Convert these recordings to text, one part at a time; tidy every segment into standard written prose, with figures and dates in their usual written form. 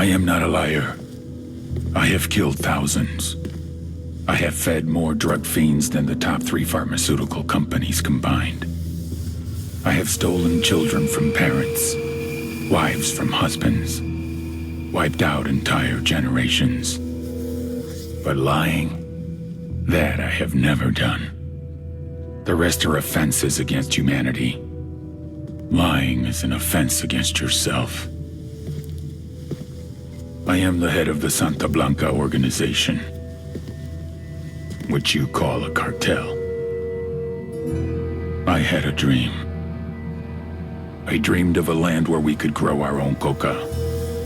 I am not a liar. I have killed thousands. I have fed more drug fiends than the top 3 pharmaceutical companies combined. I have stolen children from parents, wives from husbands, wiped out entire generations. But lying, that I have never done. The rest are offenses against humanity. Lying is an offense against yourself. I am the head of the Santa Blanca organization, which you call a cartel. I had a dream. I dreamed of a land where we could grow our own coca,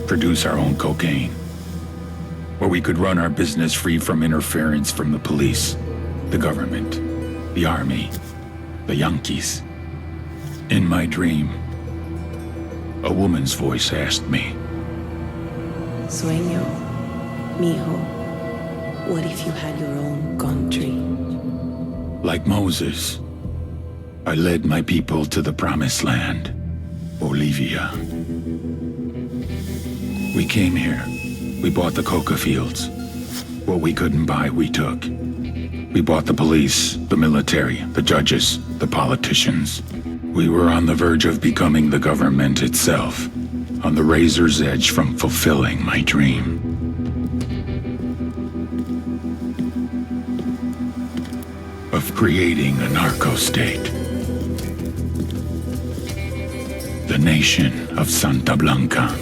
produce our own cocaine, where we could run our business free from interference from the police, the government, the army, the Yankees. In my dream, a woman's voice asked me, Sueño, mijo, what if you had your own country? Like Moses, I led my people to the promised land, Bolivia. We came here. We bought the coca fields. What we couldn't buy, we took. We bought the police, the military, the judges, the politicians. We were on the verge of becoming the government itself, on the razor's edge from fulfilling my dream. Of creating a narco-state. The nation of Santa Blanca.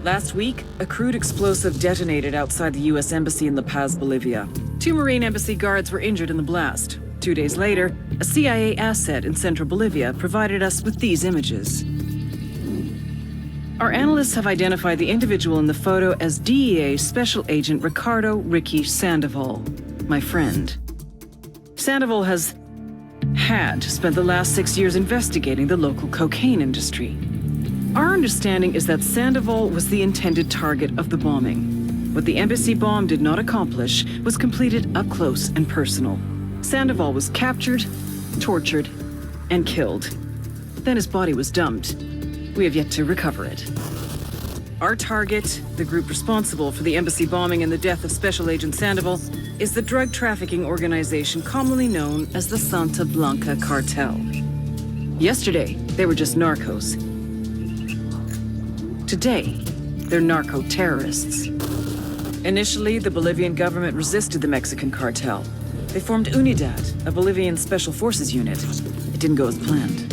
Last week, a crude explosive detonated outside the U.S. Embassy in La Paz, Bolivia. 2 Marine Embassy guards were injured in the blast. 2 days later, a CIA asset in central Bolivia provided us with these images. Our analysts have identified the individual in the photo as DEA Special Agent Ricardo Ricky Sandoval, my friend. Sandoval had spent the last 6 years investigating the local cocaine industry. Our understanding is that Sandoval was the intended target of the bombing. What the embassy bomb did not accomplish was completed up close and personal. Sandoval was captured, tortured, and killed. Then his body was dumped. We have yet to recover it. Our target, the group responsible for the embassy bombing and the death of Special Agent Sandoval, is the drug trafficking organization commonly known as the Santa Blanca cartel. Yesterday, they were just narcos. Today, they're narco-terrorists. Initially, the Bolivian government resisted the Mexican cartel. They formed UNIDAD, a Bolivian special forces unit. It didn't go as planned.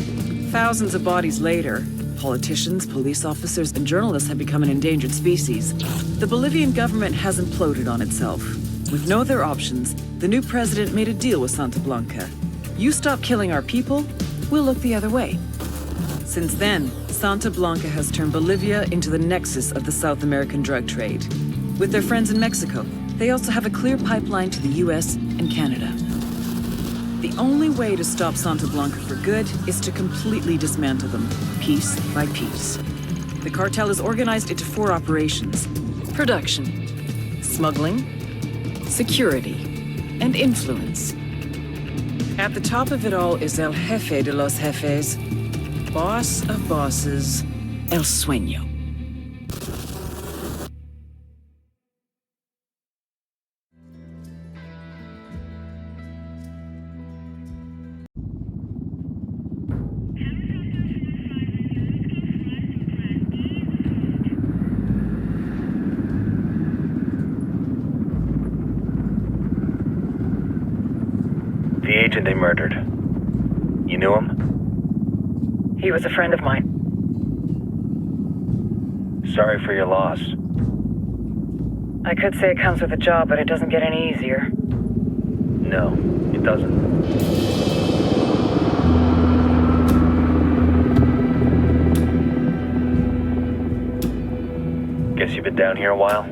Thousands of bodies later, politicians, police officers, and journalists have become an endangered species. The Bolivian government has imploded on itself. With no other options, the new president made a deal with Santa Blanca. You stop killing our people, we'll look the other way. Since then, Santa Blanca has turned Bolivia into the nexus of the South American drug trade. With their friends in Mexico, they also have a clear pipeline to the US and Canada. The only way to stop Santa Blanca for good is to completely dismantle them, piece by piece. The cartel is organized into 4 operations: production, smuggling, security, and influence. At the top of it all is El Jefe de los Jefes, boss of bosses, El Sueño. The agent they murdered. You knew him? He was a friend of mine. Sorry for your loss. I could say it comes with a job, but it doesn't get any easier. No, it doesn't. Guess you've been down here a while?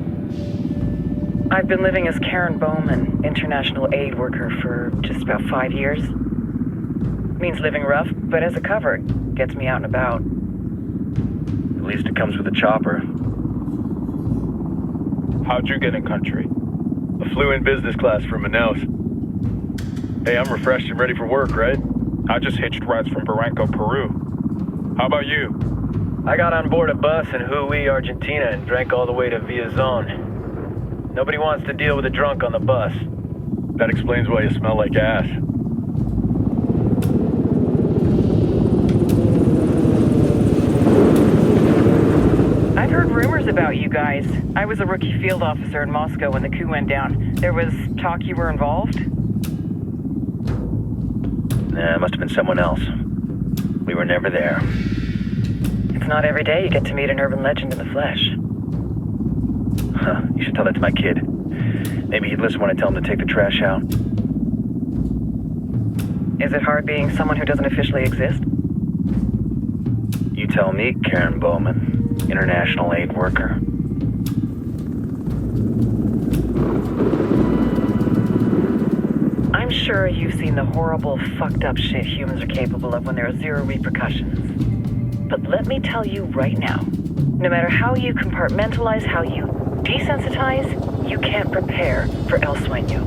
I've been living as Karen Bowman, international aid worker, for just about 5 years. Means living rough, but as a cover, it gets me out and about. At least it comes with a chopper. How'd you get in country? I flew in business class from Manaus. Hey, I'm refreshed and ready for work, right? I just hitched rides from Barranco, Peru. How about you? I got on board a bus in Hui, Argentina, and drank all the way to Villazon. Nobody wants to deal with a drunk on the bus. That explains why you smell like ass. I've heard rumors about you guys. I was a rookie field officer in Moscow when the coup went down. There was talk you were involved? Nah, it must have been someone else. We were never there. It's not every day you get to meet an urban legend in the flesh. Huh, you should tell that to my kid. Maybe he'd listen when I tell him to take the trash out. Is it hard being someone who doesn't officially exist? You tell me, Karen Bowman, international aid worker. I'm sure you've seen the horrible, fucked up shit humans are capable of when there are zero repercussions. But let me tell you right now, no matter how you compartmentalize, how you desensitize, you can't prepare for El Sueño.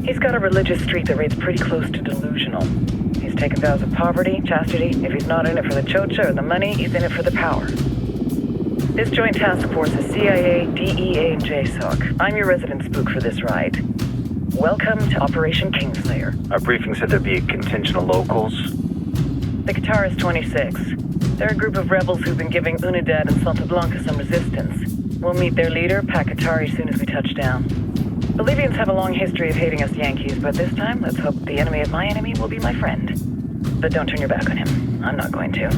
He's got a religious streak that rates pretty close to delusional. He's taken vows of poverty, chastity. If he's not in it for the chocha or the money, he's in it for the power. This joint task force is CIA, DEA, and JSOC. I'm your resident spook for this ride. Welcome to Operation Kingslayer. Our briefing said there'd be a contingent of locals. The Guitarist 26. They're a group of rebels who've been giving Unidad and Santa Blanca some resistance. We'll meet their leader, Pakatari, soon as we touch down. Bolivians have a long history of hating us Yankees, but this time, let's hope the enemy of my enemy will be my friend. But don't turn your back on him. I'm not going to.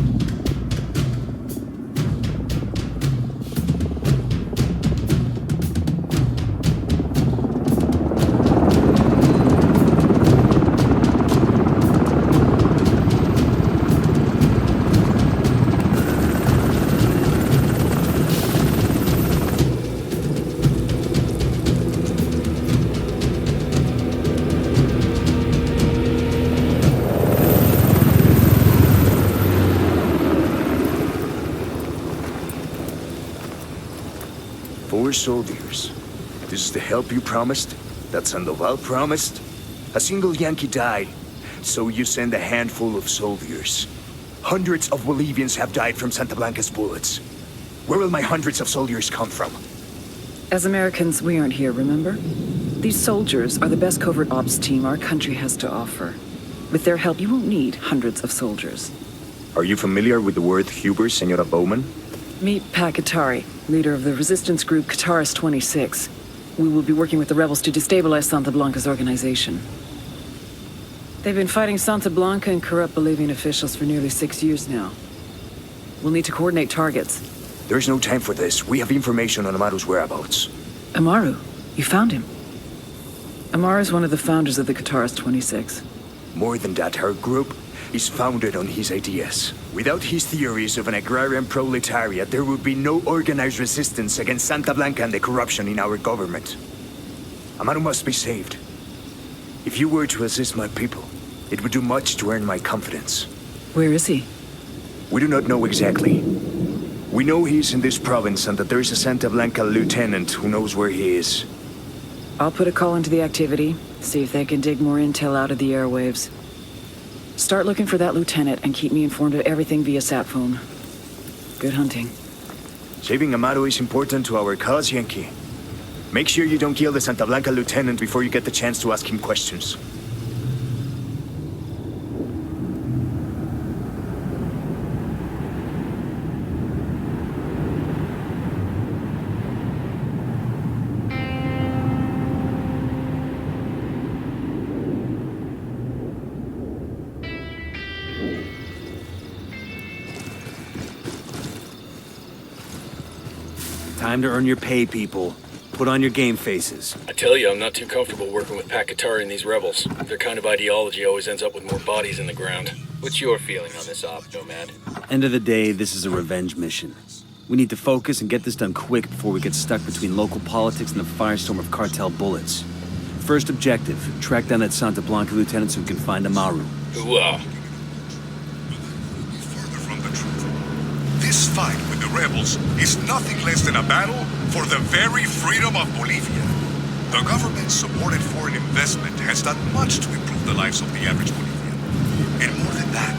Soldiers. This is the help you promised? That Sandoval promised? A single Yankee died, so you send a handful of soldiers. Hundreds of Bolivians have died from Santa Blanca's bullets. Where will my hundreds of soldiers come from? As Americans, we aren't here, remember? These soldiers are the best covert ops team our country has to offer. With their help, you won't need hundreds of soldiers. Are you familiar with the word Huber, Senora Bowman? Meet Pakatari, leader of the resistance group Guitarist 26. We will be working with the rebels to destabilize Santa Blanca's organization. They've been fighting Santa Blanca and corrupt Bolivian officials for nearly 6 years now. We'll need to coordinate targets. There's no time for this. We have information on Amaru's whereabouts. Amaru? You found him? Amaru is one of the founders of the Guitarist 26. More than that, her group is founded on his ideas. Without his theories of an agrarian proletariat, there would be no organized resistance against Santa Blanca and the corruption in our government. Amaru must be saved. If you were to assist my people, it would do much to earn my confidence. Where is he? We do not know exactly. We know he's in this province and that there is a Santa Blanca lieutenant who knows where he is. I'll put a call into the activity, see if they can dig more intel out of the airwaves. Start looking for that lieutenant and keep me informed of everything via sat phone. Good hunting. Saving Amaru is important to our cause, Yankee. Make sure you don't kill the Santa Blanca lieutenant before you get the chance to ask him questions. Time to earn your pay, people. Put on your game faces. I tell you, I'm not too comfortable working with Pakatari and these rebels. Their kind of ideology always ends up with more bodies in the ground. What's your feeling on this op, Nomad? End of the day, this is a revenge mission. We need to focus and get this done quick before we get stuck between local politics and the firestorm of cartel bullets. First objective, track down that Santa Blanca lieutenant so we can find Amaru. Further from the truth. This fight with the rebels is nothing less than a battle for the very freedom of Bolivia. The government-supported foreign investment has done much to improve the lives of the average Bolivian. And more than that,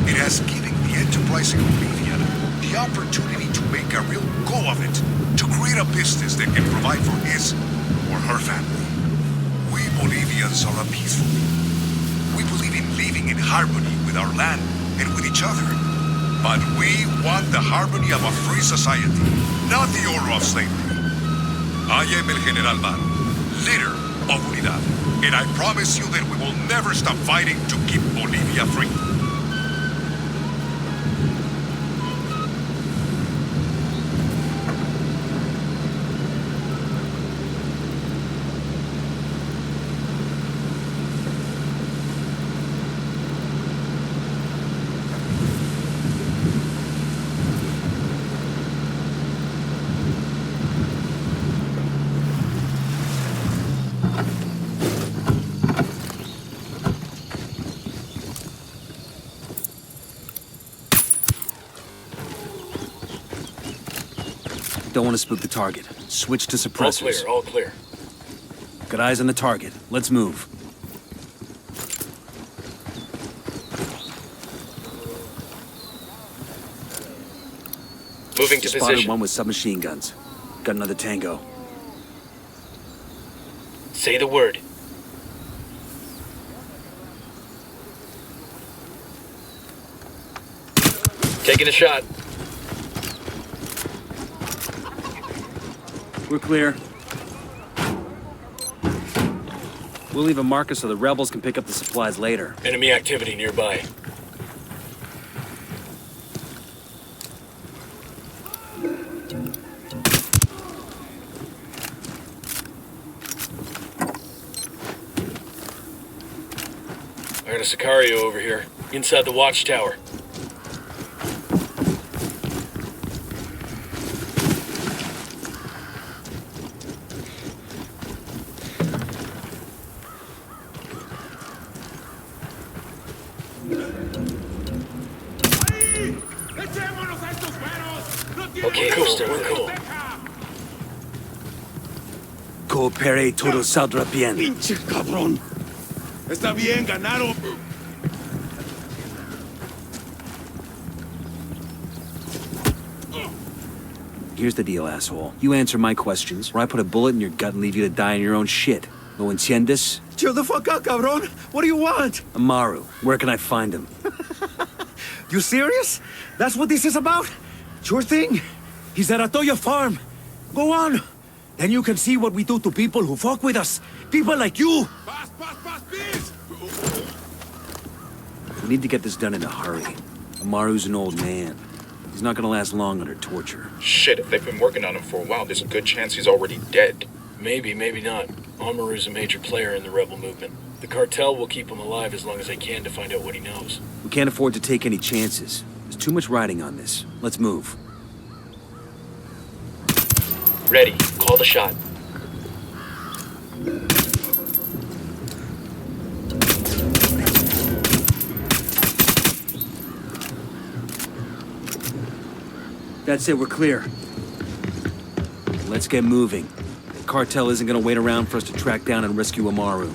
it has given the enterprising Bolivian the opportunity to make a real go of it, to create a business that can provide for his or her family. We Bolivians are a peaceful people. We believe in living in harmony with our land and with each other. But we want the harmony of a free society, not the order of slavery. I am El General Maro, leader of Unidad, and I promise you that we will never stop fighting to keep Bolivia free. Don't want to spook the target. Switch to suppressors. All clear. Got eyes on the target. Let's move. Moving to Spotted position. one with submachine guns. Got another tango. Say the word. Taking a shot. We're clear. We'll leave a marker so the rebels can pick up the supplies later. Enemy activity nearby. I got a Sicario over here, inside the watchtower. Okay, cool, we're cool. Coopere, todo saldrá bien. ¡Pinche cabrón! Está bien, ganaron. Here's the deal, asshole. You answer my questions, or I put a bullet in your gut and leave you to die in your own shit. ¿Lo entiendes? Chill the fuck out, cabrón. What do you want? Amaru, where can I find him? You serious? That's what this is about? Sure thing. He's at Atoya Farm. Go on. Then you can see what we do to people who fuck with us. People like you. We need to get this done in a hurry. Amaru's an old man. He's not gonna last long under torture. Shit, if they've been working on him for a while, there's a good chance he's already dead. Maybe, maybe not. Amaru's a major player in the rebel movement. The cartel will keep him alive as long as they can to find out what he knows. We can't afford to take any chances. There's too much riding on this. Let's move. Ready. Call the shot. That's it, we're clear. Let's get moving. The cartel isn't gonna wait around for us to track down and rescue Amaru.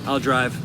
I'll drive.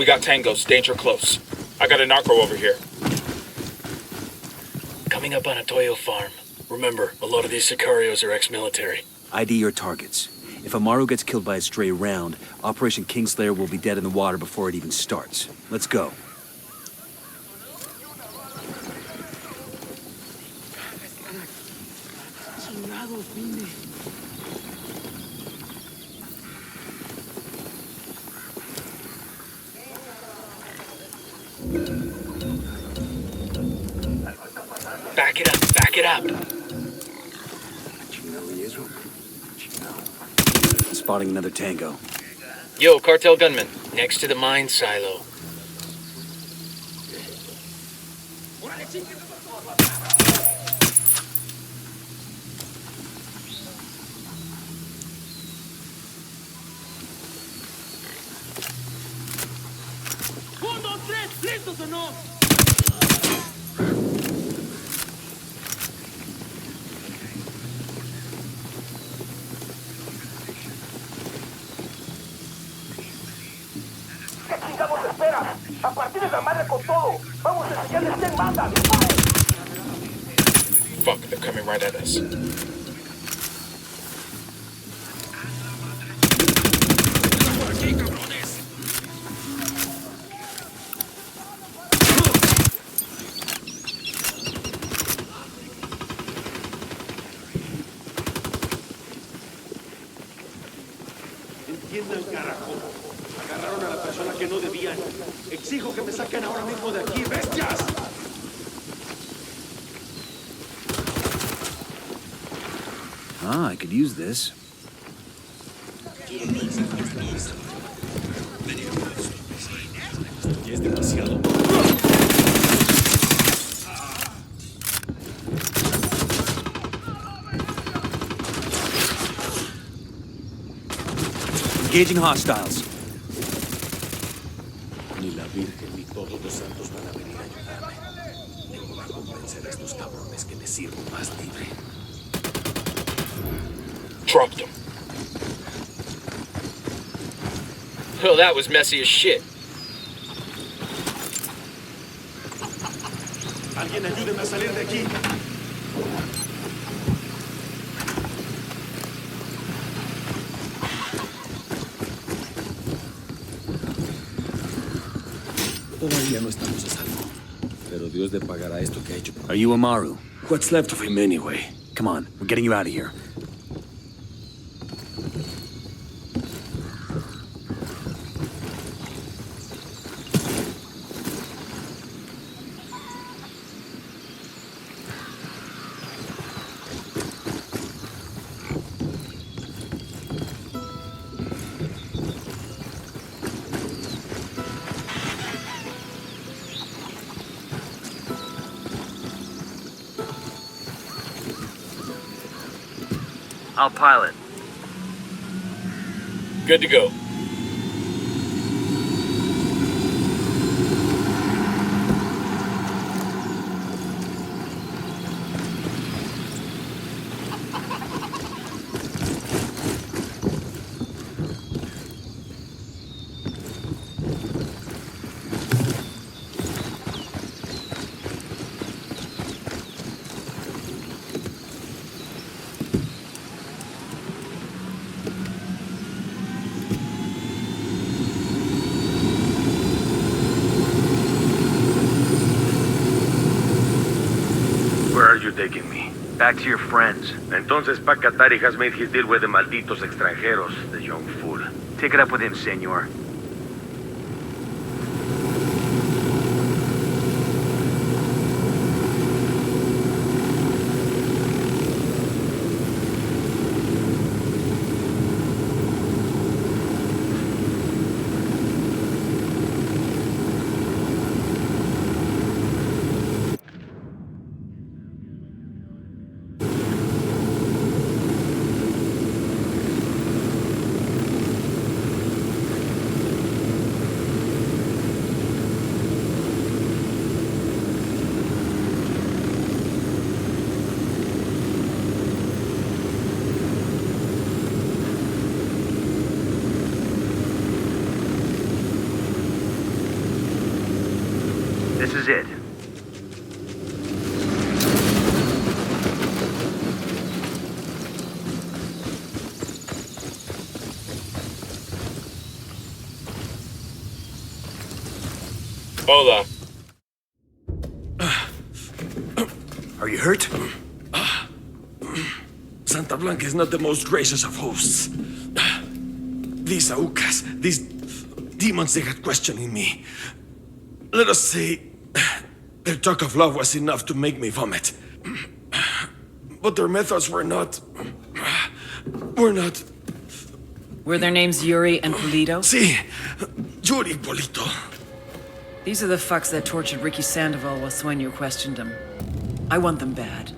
We got tangos, danger close. I got a narco over here. Coming up on a Toyo farm. Remember, a lot of these sicarios are ex-military. ID your targets. If Amaru gets killed by a stray round, Operation Kingslayer will be dead in the water before it even starts. Let's go. Back it up, back it up! Spotting another tango. Yo, cartel gunman, next to the mine silo. Fuck, they're coming right at us. Entiendan, carajo. Agarraron a la persona que no debían. Exijo que me saquen ahora mismo de aquí, bestias. Ah, I could use this. Ya es demasiado. Engaging hostiles. Ni la Virgen ni todos los santos van a venir a ayudarme. Tengo que convencer a estos cabrones que me sirvo más libre. Dropped them. Well, that was messy as shit. Alguien ayúdeme a salir de aquí. Todavía no estamos a salvo. Pero Dios le pagará esto que ha hecho. Are you Amaru? What's left of him anyway? Come on, we're getting you out of here. I'll pilot. Good to go. Where are you taking me? Back to your friends. Entonces Pacatari has made his deal with the malditos extranjeros, the young fool. Take it up with him, senor. Hola. Are you hurt? Santa Blanca is not the most gracious of hosts. These Aucas, these demons they had questioning me. Let us say, their talk of love was enough to make me vomit. But their methods were not... Were their names Yuri and Polito? Si, Yuri Polito. These are the fucks that tortured Ricky Sandoval while Sueño questioned him. I want them bad.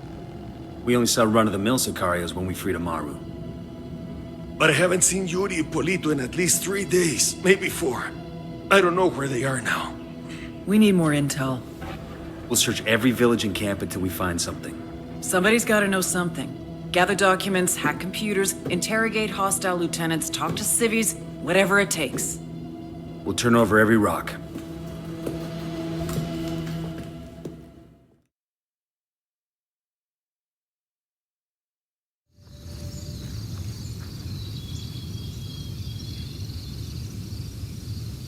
We only saw run-of-the-mill Sicarios when we freed Amaru. But I haven't seen Yuri and Polito in at least 3 days, maybe 4. I don't know where they are now. We need more intel. We'll search every village and camp until we find something. Somebody's gotta know something. Gather documents, hack computers, interrogate hostile lieutenants, talk to civvies, whatever it takes. We'll turn over every rock.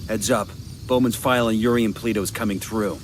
Heads up. Bowman's file on Yuri and Polito is coming through.